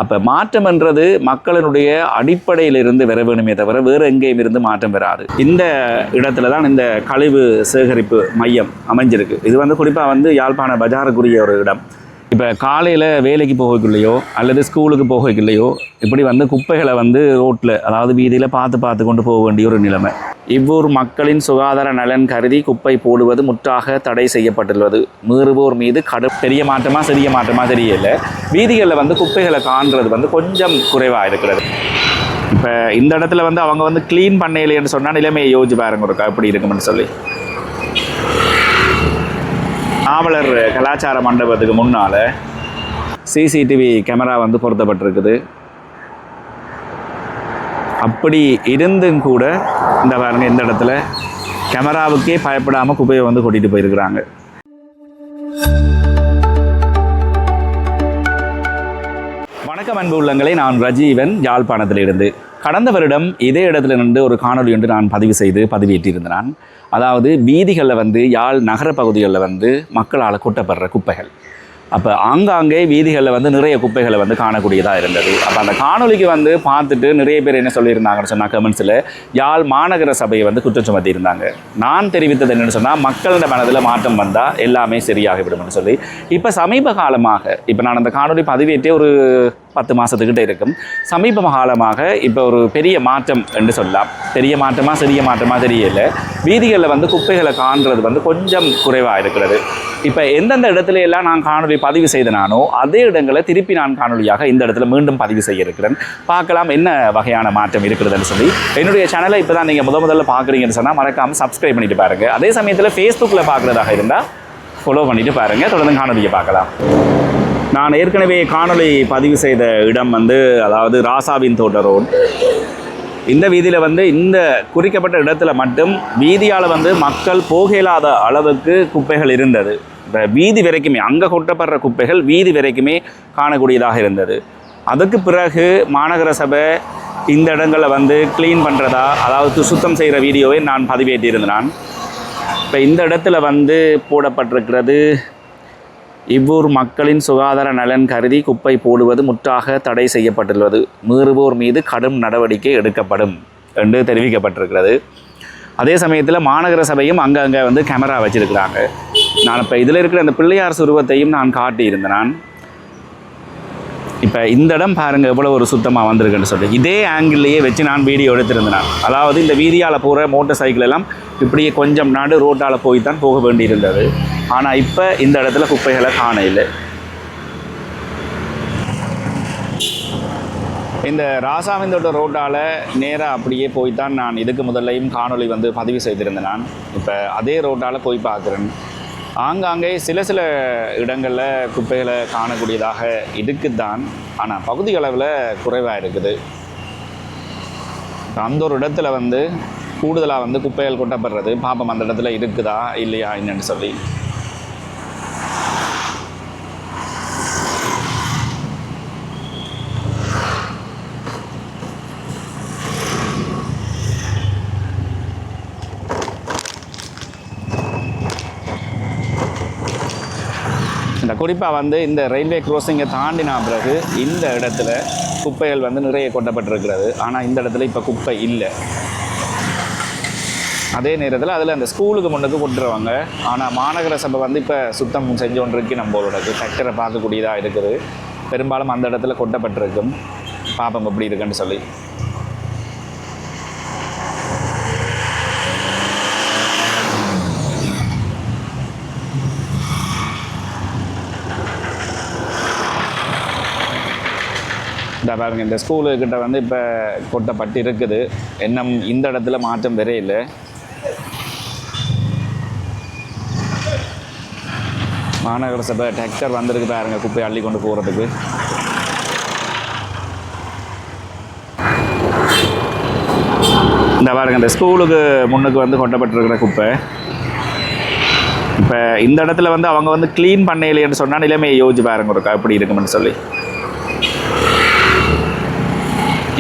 அப்போ மாற்றம்ன்றது மக்களினுடைய அடிப்படையிலிருந்து வர வேணுமே தவிர வேறு எங்கேயும் இருந்து மாற்றம் வராது. இந்த இடத்துல தான் இந்த கழிவு சேகரிப்பு மையம் அமைஞ்சிருக்கு. இது வந்து குறிப்பாக யாழ்ப்பாண பஜாருக்குரிய ஒரு இடம். இப்போ காலையில் வேலைக்கு போகக்குள்ளேயோ அல்லது ஸ்கூலுக்கு போகக்குள்ளேயோ இப்படி குப்பைகளை ரோட்டில், அதாவது வீதியில் பார்த்து கொண்டு போக வேண்டிய ஒரு நிலைமை. இவ்வூர் மக்களின் சுகாதார நலன் கருதி குப்பை போடுவது முற்றாக தடை செய்யப்பட்டுள்ளது. மீறுவோர் மீது பெரிய மாற்றமாக சிறிய மாற்றமாக தெரியல. வீதிகளில் குப்பைகளை காண்றது கொஞ்சம் குறைவாக இருக்கிறது. இப்போ இந்த இடத்துல அவங்க க்ளீன் பண்ணலைன்னு சொன்னால் நிலைமையை யோசிச்சு பாருங்க இருக்கா எப்படி இருக்குமென்னு சொல்லி. நாவலர் கலாச்சார மண்டபத்துக்கு முன்னால் சிசிடிவி கேமரா பொருத்தப்பட்டிருக்குது. அப்படி இருந்தும் கூட இந்த பாருங்க, இந்த இடத்துல கேமராவுக்கே பயப்படாமல் குப்பையை கூட்டிகிட்டு போயிருக்கிறாங்க. வணக்கம் அன்பு உள்ளங்களை, நான் ரஜீவன், யாழ்ப்பாணத்திலிருந்து. கடந்த வருடம் இதே இடத்துல நின்று ஒரு காணொலி ஒன்று நான் பதிவேற்றியிருந்தேன். அதாவது வீதிகளில் யாழ் நகர பகுதிகளில் மக்களால் கொட்டப்படுற குப்பைகள். அப்போ ஆங்காங்கே வீதிகளில் நிறைய குப்பைகளை காணக்கூடியதாக இருந்தது. அப்போ அந்த காணொலிக்கு பார்த்துட்டு நிறைய பேர் என்ன சொல்லியிருந்தாங்கன்னு சொன்னால் கமெண்ட்ஸில் யாழ் மாநகர சபையை குற்றம் சுமத்தி இருந்தாங்க. நான் தெரிவித்தது என்னென்னு சொன்னால் மக்களோட மனதில் மாற்றம் வந்தால் எல்லாமே சரியாகிவிடும்னு சொல்லி. இப்போ சமீப காலமாக, இப்போ நான் அந்த காணொலி பதிவேற்றே ஒரு 10 மாதத்துக்கிட்ட இருக்கும். சமீப காலமாக இப்போ ஒரு பெரிய மாற்றம் என்று சொல்லலாம். பெரிய மாற்றமாக சிறிய மாற்றமாக தெரியல. வீதிகளில் குப்பைகளை காண்றது கொஞ்சம் குறைவாக இருக்கிறது. இப்போ எந்தெந்த இடத்துல எல்லாம் நான் காணொலி பதிவு செய்தனானோ அதே இடங்களை திருப்பி நான் காணொலியாக இந்த இடத்துல மீண்டும் பதிவு செய்ய இருக்கிறேன். பார்க்கலாம் என்ன வகையான மாற்றம் இருக்கிறதுன்னு சொல்லி. என்னுடைய சேனலை இப்போ தான் நீங்கள் முதல்ல பார்க்குறீங்கன்னு சொன்னால் மறக்காமல் சப்ஸ்கிரைப் பண்ணிட்டு பாருங்கள். அதே சமயத்தில் ஃபேஸ்புக்கில் பார்க்குறதாக இருந்தால் ஃபாலோ பண்ணிட்டு பாருங்கள். தொடர்ந்து காணொலியை பார்க்கலாம். நான் ஏற்கனவே காணொலி பதிவு செய்த இடம் அதாவது ராசாவின் தோட்ட ரோடு. இந்த வீதியில் இந்த குறிக்கப்பட்ட இடத்துல மட்டும் வீதியால் மக்கள் போக இயலாத அளவுக்கு குப்பைகள் இருந்தது. இப்போ வீதி வரைக்குமே அங்கே கொட்டப்படுற குப்பைகள் வீதி வரைக்குமே காணக்கூடியதாக இருந்தது. அதுக்கு பிறகு மாநகர சபை இந்த இடங்களை க்ளீன் பண்ணுறதா, அதாவது சுத்தம் செய்கிற வீடியோவை நான் பதிவேற்றியிருந்தேன். இப்போ இந்த இடத்துல போடப்பட்டிருக்கிறது, இவ்வூர் மக்களின் சுகாதார நலன் கருதி குப்பை போடுவது முற்றாக தடை செய்யப்பட்டுள்ளது. மீறுவோர் மீது கடும் நடவடிக்கை எடுக்கப்படும் என்று தெரிவிக்கப்பட்டிருக்கிறது. அதே சமயத்தில் மாநகர சபையும் அங்கங்கே கேமரா வச்சிருக்கிறாங்க. நான் இப்போ இதில் இருக்கிற அந்த பிள்ளையார் சுருவத்தையும் நான் காட்டியிருந்தேன். இப்போ இந்த இடம் பாருங்கள் எவ்வளோ ஒரு சுத்தமாக வந்திருக்குன்னு சொல்லி இதே ஆங்கிள்லேயே வச்சு நான் வீடியோ எடுத்திருந்தேன். அதாவது இந்த வீதியால் போகிற மோட்டர் சைக்கிள் எல்லாம் இப்படியே கொஞ்சம் நடு ரோட்டால் போய் தான் போக வேண்டியிருந்தது. ஆனால் இப்போ இந்த இடத்துல குப்பைகளை காண இல்லை. இந்த ராசாவிந்தோட ரோட்டால் நேராக அப்படியே போய்த்தான் நான் இதுக்கு முதல்லையும் காணொலி பதிவு செய்திருந்தேன். நான் இப்போ அதே ரோட்டால் போய் பார்க்குறேன். ஆங்காங்கே சில இடங்களில் குப்பைகளை காணக்கூடியதாக இருக்குதான். ஆனால் பகுதி அளவில் குறைவாக இருக்குது. அந்த ஒரு இடத்துல கூடுதலாக குப்பைகள் கொட்டப்படுறது பாப்பம் அந்த இடத்துல இருக்குதா இல்லையா என்னன்னு சொல்லி. இந்த குறிப்பாக இந்த ரயில்வே க்ராசிங்கை தாண்டின பிறகு இந்த இடத்துல குப்பைகள் நிறைய கொட்டப்பட்டிருக்கிறது. ஆனால் இந்த இடத்துல இப்போ குப்பை இல்லை. அதே நேரத்தில் அதில் அந்த ஸ்கூலுக்கு முன்னுக்கு கொட்டுருவாங்க. ஆனால் மாநகர சபை இப்போ சுத்தம் செஞ்சு கொண்டிருக்கு. நம்மளோட டிராக்டரை பார்க்கக்கூடியதாக இருக்குது. பெரும்பாலும் அந்த இடத்துல கொட்டப்பட்டிருக்கும். பாப்பம் எப்படி இருக்குன்னு சொல்லி. இந்த பாருங்க, இந்த ஸ்கூலுக்கிட்ட இப்போ கொட்டப்பட்டு இருக்குது. இன்னும் இந்த இடத்துல மாற்றம் வேற இல்லை. மாநகர சபை டிராக்டர் வந்திருக்கு பாருங்க குப்பை அள்ளி கொண்டு போகிறதுக்கு. இந்த பாருங்க, இந்த ஸ்கூலுக்கு முன்னுக்கு கொட்டப்பட்டிருக்கிற குப்பை. இப்போ இந்த இடத்துல அவங்க க்ளீன் பண்ணலைன்னு சொன்னால் நிலைமையை யோசிச்சு பாருங்க இருக்கா எப்படி இருக்குமென்னு சொல்லி.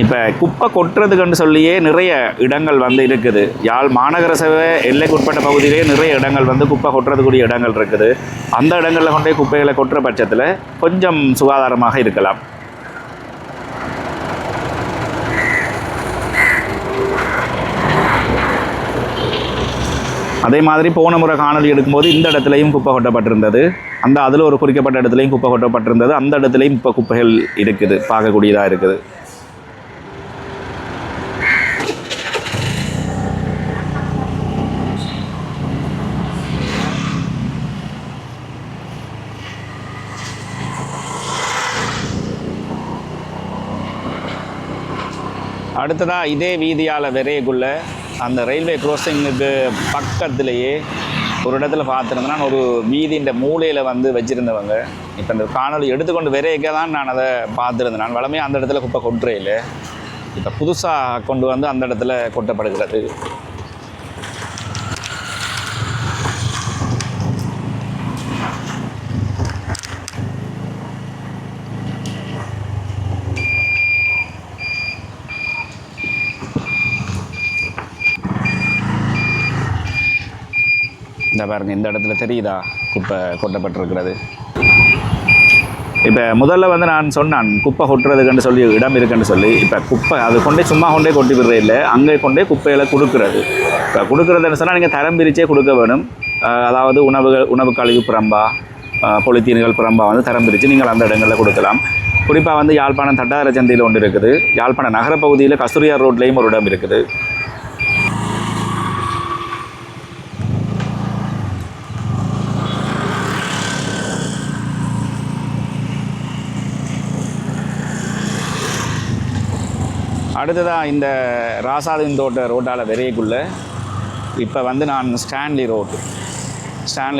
இப்போ குப்பை கொட்டுறதுக்குன்னு சொல்லியே நிறைய இடங்கள் இருக்குது. யாழ் மாநகர சபை எல்லைக்குட்பட்ட பகுதியிலே நிறைய இடங்கள் குப்பை கொட்டுறதுக்குரிய இடங்கள் இருக்குது. அந்த இடங்களில் கொண்டே குப்பைகளை கொட்டுற பட்சத்தில் கொஞ்சம் சுகாதாரமாக இருக்கலாம். அதே மாதிரி போன முறை காணொலி எடுக்கும்போது இந்த இடத்துலையும் குப்பை கொட்டப்பட்டிருந்தது, அந்த அதில் ஒரு குறிக்கப்பட்ட இடத்துலையும் குப்பை கொட்டப்பட்டிருந்தது, அந்த இடத்துலையும் இப்போ குப்பைகள் இருக்குது, பார்க்கக்கூடியதாக இருக்குது. அடுத்ததாக இதே வீதியால் விரையக்குள்ள அந்த ரயில்வே க்ராசிங்குக்கு பக்கத்துலேயே ஒரு இடத்துல பார்த்துருந்தேன்னா ஒரு வீதின்ற மூலையில் வந்து வச்சுருந்தவங்க. இப்போ இந்த காணொலி எடுத்துக்கொண்டு விரைக்க தான் நான் அதை பார்த்துருந்தேன். நான் வளமே அந்த இடத்துல குப்பை கொட்டுறையில் இப்போ புதுசாக கொண்டு வந்து அந்த இடத்துல கொட்டப்படுகிறது. இந்த பாருங்க, இந்த இடத்துல தெரியுதா குப்பை கொட்டப்பட்டிருக்கிறது. இப்போ முதல்ல வந்து நான் சொன்னான் குப்பை கொட்டுறதுக்குன்னு சொல்லி இடம் இருக்குன்னு சொல்லி. இப்போ குப்பை அது சும்மா கொண்டே கொட்டி விடுறே இல்லை, அங்கே கொண்டே குப்பைகளை கொடுக்குறது. இப்போ கொடுக்குறதுன்னு சொன்னால் நீங்கள் தரம் பிரித்தே கொடுக்க வேணும். அதாவது உணவு கழிவு புறம்பா, பொலித்தீன்கள் புறம்பா வந்து தரம் பிரித்து நீங்கள் அந்த இடங்களில் கொடுக்கலாம். குறிப்பாக வந்து யாழ்ப்பாணம் தட்டார சந்தையில் ஒன்று இருக்குது, யாழ்ப்பாணம் நகரப்பகுதியில் கஸ்தூரியார் ரோட்லேயும் ஒரு இடம் இருக்குது. அடுத்ததாக இந்த ராசாதின் தோட்ட ரோட்டால் விரையக்குள்ள இப்போ வந்து நான் ஸ்டான்லி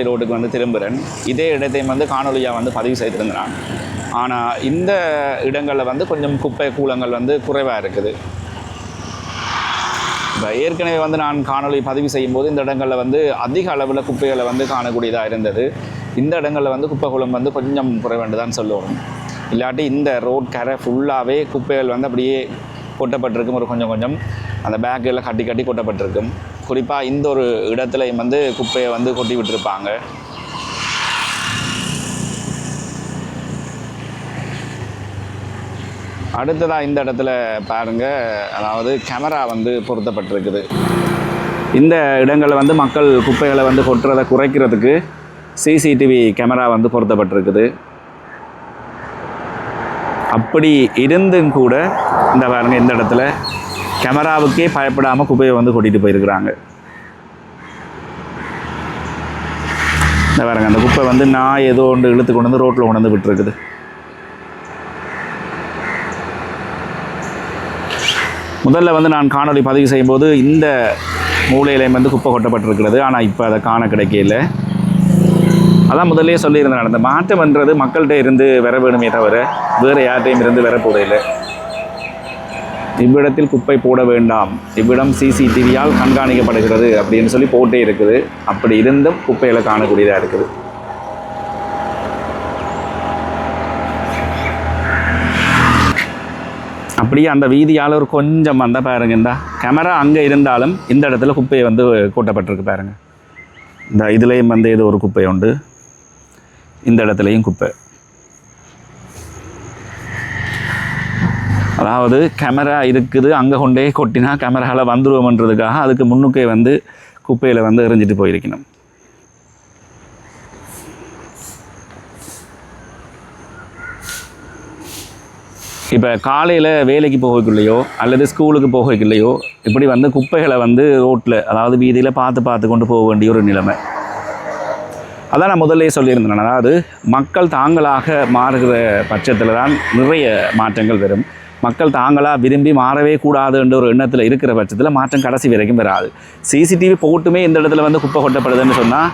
ரோட்டுக்கு வந்து திரும்புகிறேன். இதே இடத்தையும் வந்து காணொலியாக வந்து பதிவு செய்திருந்தேன். ஆனால் இந்த இடங்களில் வந்து கொஞ்சம் குப்பை கூலங்கள் வந்து குறைவாக இருக்குது. இப்போ ஏற்கனவே வந்து நான் காணொலி பதிவு செய்யும்போது இந்த இடங்களில் வந்து அதிக அளவில் குப்பைகளை வந்து காணக்கூடியதாக இருந்தது. இந்த இடங்களில் வந்து குப்பை கூலம் வந்து கொஞ்சம் குறைவேண்டு தான் சொல்லுவோம். இல்லாட்டி இந்த ரோட் கரை ஃபுல்லாகவே குப்பைகள் வந்து அப்படியே கொட்டப்பட்டிருக்கும். ஒரு கொஞ்சம் அந்த பேக்கில் கட்டி கொட்டப்பட்டிருக்கும். குறிப்பாக இந்த ஒரு இடத்துல வந்து குப்பையை வந்து கொட்டி விட்டுருப்பாங்க. அடுத்ததாக இந்த இடத்துல பாருங்கள், அதாவது கேமரா வந்து பொருத்தப்பட்டிருக்குது. இந்த இடங்களில் வந்து மக்கள் குப்பைகளை வந்து கொட்டுறதை குறைக்கிறதுக்கு சிசிடிவி கேமரா வந்து பொருத்தப்பட்டிருக்குது. அப்படி இருந்தும் கூட இந்த பாருங்க, இந்த இடத்துல கேமராவுக்கே பயப்படாமல் குப்பையை வந்து கொட்டிட்டு போயிருக்கிறாங்க. இந்த பாருங்க, அந்த குப்பை வந்து நான் ஏதோ ஒன்று இழுத்து கொண்டு வந்து ரோட்டில் கொண்டு வந்து விட்டுருக்குது. முதல்ல வந்து நான் காணொலி பதிவு செய்யும்போது இந்த மூலையிலையும் வந்து குப்பை கொட்டப்பட்டிருக்கிறது. ஆனால் இப்போ அதை காண கிடைக்கல. அதான் முதல்லே சொல்லியிருந்தேன், அந்த மாற்றம்ன்றது மக்கள்கிட்ட இருந்து வர வேணுமே தவிர வேறு யார்கிட்டையும் இருந்து வர போடையில். இவ்விடத்தில் குப்பை போட வேண்டாம், இவ்விடம் சிசிடிவியால் கண்காணிக்கப்படுகிறது அப்படின்னு சொல்லி போட்டே இருக்குது. அப்படி இருந்தும் குப்பைகளை காணக்கூடியதாக இருக்குது. அப்படியே அந்த வீதியால் ஒரு கொஞ்சம் அந்த பாருங்கண்டா கேமரா அங்கே இருந்தாலும் இந்த இடத்துல குப்பையை வந்து கூட்டப்பட்டிருக்கு பாருங்க. இந்த இதுலேயும் வந்து ஏதோ ஒரு குப்பை உண்டு, இந்த இடத்துலையும் குப்பை. அதாவது கேமரா இருக்குது, அங்கே கொண்டே கொட்டினா கேமராவில் வந்துடுவோம்ன்றதுக்காக அதுக்கு முன்னுக்கே வந்து குப்பையில் வந்து எறிஞ்சிட்டு போயிருக்கணும். இப்போ காலையில் வேலைக்கு போகக்குள்ளேயோ அல்லது ஸ்கூலுக்கு போகக்குள்ளேயோ இப்படி வந்து குப்பைகளை வந்து ரோட்டில், அதாவது வீதியில் பார்த்து கொண்டு போக வேண்டிய ஒரு நிலைமை. அதான் நான் முதல்லே சொல்லியிருந்தேன், அதாவது மக்கள் தாங்களாக மாறுகிற பட்சத்தில் தான் நிறைய மாற்றங்கள் வரும். மக்கள் தாங்களாக விரும்பி மாறவே கூடாதுன்ற ஒரு எண்ணத்தில் இருக்கிற பட்சத்தில் மாற்றம் கடைசி வரைக்கும் வராது. சிசிடிவி போட்டுமே இந்த இடத்துல வந்து குப்பை கொட்டப்படுதுன்னு சொன்னால்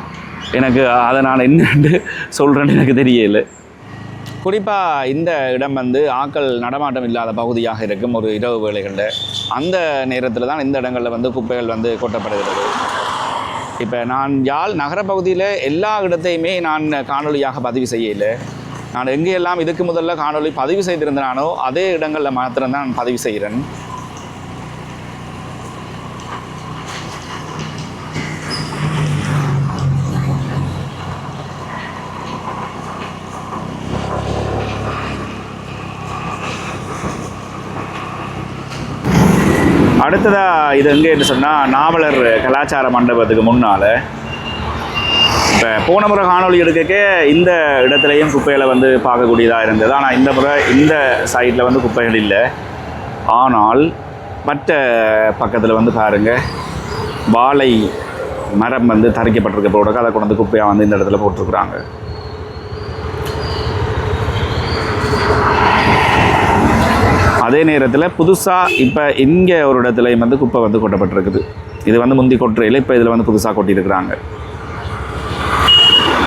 எனக்கு அதை நான் என்னென்று சொல்கிறேன்னு எனக்கு தெரியலை. குறிப்பாக இந்த இடம் வந்து ஆட்கள் நடமாட்டம் இல்லாத பகுதியாக இருக்கும் ஒரு இரவு வேளைகளில். அந்த நேரத்தில் தான் இந்த இடங்களில் வந்து குப்பைகள் வந்து கொட்டப்படுகிறது. இப்போ நான் யாழ் நகரப்பகுதியில் எல்லா இடத்தையுமே நான் காணொலியாக பதிவு செய்யலை. நான் எங்கேயெல்லாம் இதுக்கு முதல்ல காணொலி பதிவு செய்திருந்தானோ அதே இடங்களில் மாத்திரம்தான் நான் பதிவு செய்கிறேன். அடுத்ததாக இது எங்கேன்னு சொன்னால் நாவலர் கலாச்சார மண்டபத்துக்கு முன்னால் இப்போ போன முறை காணொலி எடுக்க இந்த இடத்துலையும் குப்பைகளை வந்து பார்க்கக்கூடியதாக இருந்தது. ஆனால் இந்த முறை இந்த சைடில் வந்து குப்பைகள் இல்லை. ஆனால் மற்ற பக்கத்தில் வந்து பாருங்கள், வாழை மரம் வந்து தரிக்கப்பட்டிருக்க போட அதை கொண்டு வந்து குப்பையாக வந்து இந்த இடத்துல போட்டிருக்குறாங்க. அதே நேரத்தில் புதுசாக இப்போ இங்கே ஒரு இடத்துலையும் வந்து குப்பை வந்து கொட்டப்பட்டிருக்குது. இது வந்து முந்தி கொட்டுறையில் இப்போ இதில் வந்து புதுசாக கொட்டியிருக்கிறாங்க.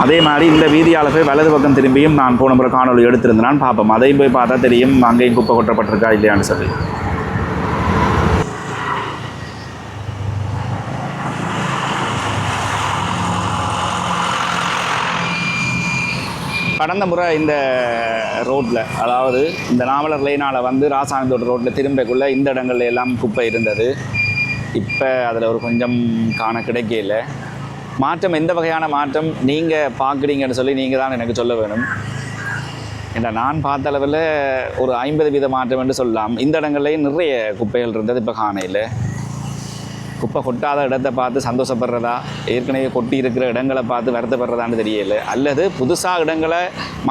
அதே மாதிரி இந்த வீதியால் போய் வலது பக்கம் திரும்பியும் நான் போன முறை காணொலி எடுத்திருந்தேன், பார்ப்போம். அதையும் போய் பார்த்தா தெரியும் அங்கேயும் குப்பை கொட்டப்பட்டிருக்கா இல்லையான்னு சொல்லி. கடந்த முறை இந்த ரோட்டில், அதாவது இந்த நாவலர் லைனால் வந்து ராசாயந்தோட்ட ரோட்டில் திரும்பக்குள்ளே இந்த இடங்கள்ல எல்லாம் குப்பை இருந்தது. இப்போ அதில் ஒரு கொஞ்சம் காண கிடைக்கல. மாற்றம் எந்த வகையான மாற்றம் நீங்கள் பார்க்குறீங்கன்னு சொல்லி நீங்கள் தான் எனக்கு சொல்ல வேணும். ஏன்னா நான் பார்த்த அளவில் ஒரு 50% மாற்றம் என்று சொல்லலாம். இந்த இடங்கள்லேயும் நிறைய குப்பைகள் இருந்தது, இப்போ காணையில். குப்பை கொட்டாத இடத்தை பார்த்து சந்தோஷப்படுறதா, ஏற்கனவே கொட்டி இருக்கிற இடங்களை பார்த்து வருத்தப்படுறதான்னு தெரியலை, அல்லது புதுசாக இடங்களை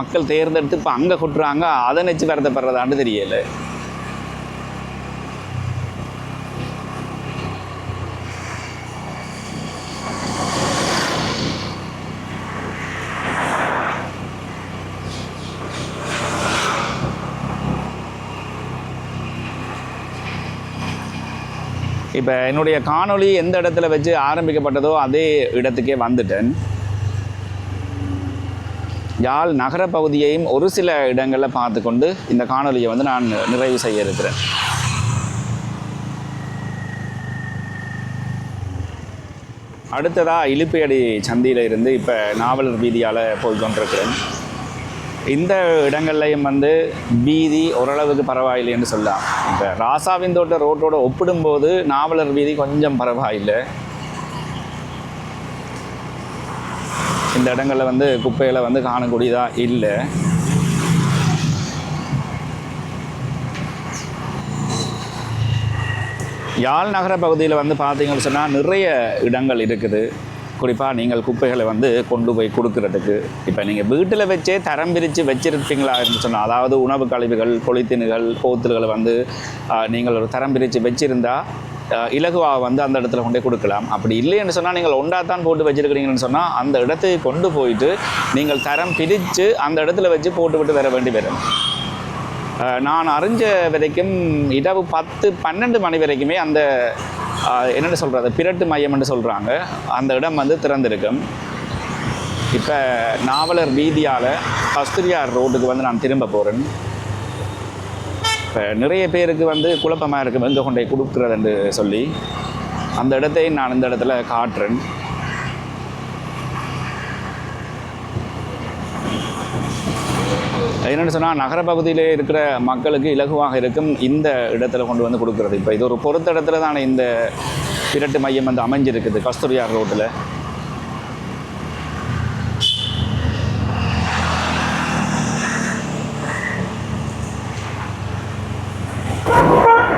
மக்கள் தேர்ந்தெடுத்து இப்போ அங்கே கொட்டுறாங்க அதை நினச்சி வருத்தப்படுறதான்னு தெரியலை. இப்போ என்னுடைய காணொளி எந்த இடத்துல வச்சு ஆரம்பிக்கப்பட்டதோ அதே இடத்துக்கே வந்துட்டேன். யாழ் நகர பகுதியையும் ஒரு சில இடங்களில் பார்த்து கொண்டு இந்த காணொலியை வந்து நான் நிறைவு செய்ய இருக்கிறேன். அடுத்ததாக இழுப்பையடி சந்தியில் இருந்து இப்போ நாவலர் வீதியால் போய் கொண்டிருக்கிறேன். இந்த இடங்கள்லையும் வந்து வீதி ஓரளவுக்கு பரவாயில்லைன்னு சொல்லலாம். இப்போ ராசாவின் தோட்ட ரோட்டோடு ஒப்பிடும்போது நாவலர் வீதி கொஞ்சம் பரவாயில்லை. இந்த இடங்களில் வந்து குப்பைகளை வந்து காணக்கூடியதாக இல்லை. யாழ் நகர பகுதியில் வந்து பார்த்தீங்கன்னு சொன்னால் நிறைய இடங்கள் இருக்குது. குறிப்பாக நீங்கள் குப்பைகளை வந்து கொண்டு போய் கொடுக்கறதுக்கு. இப்போ நீங்கள் வீட்டில் வச்சே தரம் பிரித்து வச்சுருப்பீங்களா என்று சொன்னால், அதாவது உணவு கழிவுகள், பொலித்தீன்கள், போத்தல்களை வந்து நீங்கள் ஒரு தரம் பிரித்து வச்சுருந்தால் இலகுவாக வந்து அந்த இடத்துல கொண்டே கொடுக்கலாம். அப்படி இல்லைன்னு சொன்னால் நீங்கள் ஒன்றாத்தான் போட்டு வச்சுருக்கிறீங்கன்னு சொன்னால் அந்த இடத்துக்கு கொண்டு போயிட்டு நீங்கள் தரம் பிரித்து அந்த இடத்துல வச்சு போட்டு விட்டு வர வேண்டி வரும். நான் அறிஞ்ச வரைக்கும் இரவு 10-12 மணி வரைக்குமே அந்த என்னென்னு சொல்கிறது, பிரட்டு மையம் என்று சொல்கிறாங்க, அந்த இடம் வந்து திறந்திருக்கும். இப்போ நாவலர் வீதியால் கஸ்தூரியார் ரோட்டுக்கு வந்து நான் திரும்ப போகிறேன். இப்போ நிறைய பேருக்கு வந்து குழப்பமாக இருக்கும் எங்கே கொண்டே கொடுக்குறதுன்னு சொல்லி, அந்த இடத்தையும் நான் இந்த இடத்துல காட்டுறேன். என்னென்னு சொன்னால் நகர பகுதியிலே இருக்கிற மக்களுக்கு இலகுவாக இருக்கும் இந்த இடத்துல கொண்டு வந்து கொடுக்குறது. இப்போ இது ஒரு பொறுத்த இடத்துல தானே இந்த பிரட்டு மையம் வந்து அமைஞ்சிருக்குது கஸ்தூரியார் ரோட்டில்.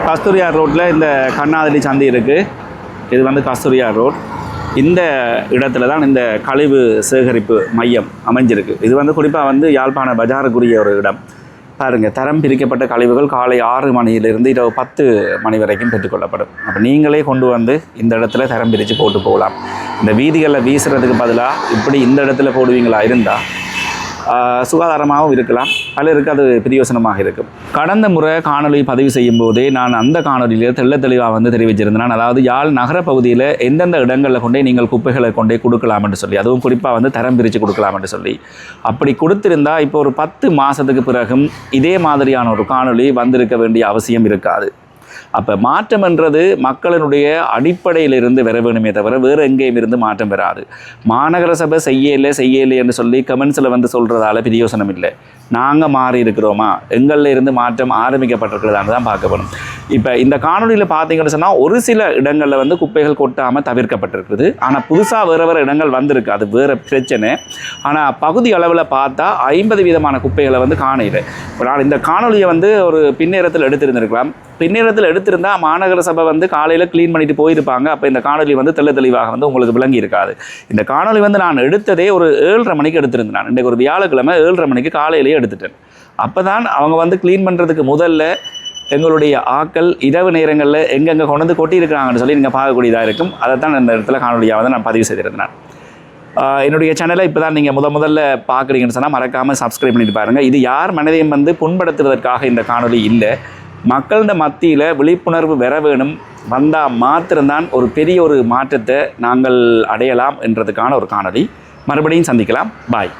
கஸ்தூரியார் ரோட்டில் இந்த கண்ணாதிரி சந்தி இருக்குது. இது வந்து கஸ்தூரியார் ரோட். இந்த இடத்துல தான் இந்த கழிவு சேகரிப்பு மையம் அமைஞ்சிருக்கு. இது வந்து குறிப்பாக வந்து யாழ்ப்பாண பஜாருக்குரிய ஒரு இடம். பாருங்கள், தரம் பிரிக்கப்பட்ட கழிவுகள் காலை 6 மணியிலிருந்து இரவு 10 மணி வரைக்கும் பெற்றுக்கொள்ளப்படும். அப்போ நீங்களே கொண்டு வந்து இந்த இடத்துல தரம் பிரித்து போட்டு போகலாம். இந்த வீதிகளில் வீசுறதுக்கு பதிலாக இப்படி இந்த இடத்துல போடுவீங்களா இருந்தால் சுகாதாரமாகவும் இருக்கலாம், பலருக்கு அது பிரயோசனமாக இருக்கும். கடந்த முறை காணொலி பதிவு செய்யும் போதே நான் அந்த காணொலியில் தெளிவாக வந்து தெரிவிச்சிருந்தேன். அதாவது யாழ் நகர பகுதியில் எந்தெந்த இடங்களில் கொண்டே நீங்கள் குப்பைகளை கொண்டே கொடுக்கலாம் என்று சொல்லி, அதுவும் குறிப்பாக வந்து தரம் பிரித்து கொடுக்கலாம் என்று சொல்லி. அப்படி கொடுத்திருந்தால் இப்போ ஒரு 10 மாதத்துக்கு பிறகும் இதே மாதிரியான ஒரு காணொலி வந்திருக்க வேண்டிய அவசியம் இருக்காது. அப்போ மாற்றம் என்றது மக்களினுடைய அடிப்படையிலிருந்து வர வேணுமே தவிர வேறு எங்கேயும் இருந்து மாற்றம் பெறாது. மாநகர சபை செய்யலை என்று சொல்லி கமெண்ட்ஸில் வந்து சொல்கிறதால பிரயோசனம் இல்லை. நாங்கள் மாறி இருக்கிறோமா, எங்களில் இருந்து மாற்றம் ஆரம்பிக்கப்பட்டிருக்கிறதான்னு தான் பார்க்கப்படும். இப்போ இந்த காணொலியில் பார்த்தீங்கன்னு சொன்னால் ஒரு சில இடங்களில் வந்து குப்பைகள் கொட்டாமல் தவிர்க்கப்பட்டிருக்குது. ஆனால் புதுசாக வேறு இடங்கள் வந்திருக்கு, அது வேறு பிரச்சனை. ஆனால் பகுதி அளவில் பார்த்தா 50 வீதமான குப்பைகளை வந்து காணையில். இப்போ நான் இந்த காணொலியை வந்து ஒரு பின்னேரத்தில் எடுத்திருந்திருக்கலாம். பின்னேரத்தில் எடுத்திருந்தால் மாநகர சபை வந்து காலையில் க்ளீன் பண்ணிட்டு போயிருப்பாங்க. அப்போ இந்த காணொலி வந்து தெளிவாக வந்து உங்களுக்கு விளங்கி இருக்காது. இந்த காணொலி வந்து நான் எடுத்ததே ஒரு 7:30 மணிக்கு எடுத்திருந்தேன். நான் இன்றைக்கு ஒரு வியாழக்கிழமை 7:30 மணிக்கு காலையிலேயே எடுத்துட்டேன். அப்போ தான் அவங்க வந்து க்ளீன் பண்ணுறதுக்கு முதல்ல எங்களுடைய ஆக்கள் இரவு நேரங்களில் எங்கெங்கே கொண்டு வந்து கொட்டியிருக்கிறாங்கன்னு சொல்லி நீங்கள் பார்க்கக்கூடியதாக இருக்கும். அதை தான் இந்த இடத்துல காணொலியாக வந்து நான் பதிவு செய்திருந்தேன். என்னுடைய சேனலை இப்போ தான் நீங்கள் முதல்ல பார்க்குறீங்கன்னு சொன்னால் மறக்காமல் சப்ஸ்கிரைப் பண்ணிட்டு பாருங்கள். இது யார் மனதையும் வந்து புண்படுத்துவதற்காக இந்த காணொலி இல்லை. மக்களோட மத்தியில் விழிப்புணர்வு பெற வேணும். வந்தால் மாத்திரம்தான் ஒரு பெரிய ஒரு மாற்றத்தை நாங்கள் அடையலாம் என்றதுக்கான ஒரு காணொலி. மறுபடியும் சந்திக்கலாம். பாய்.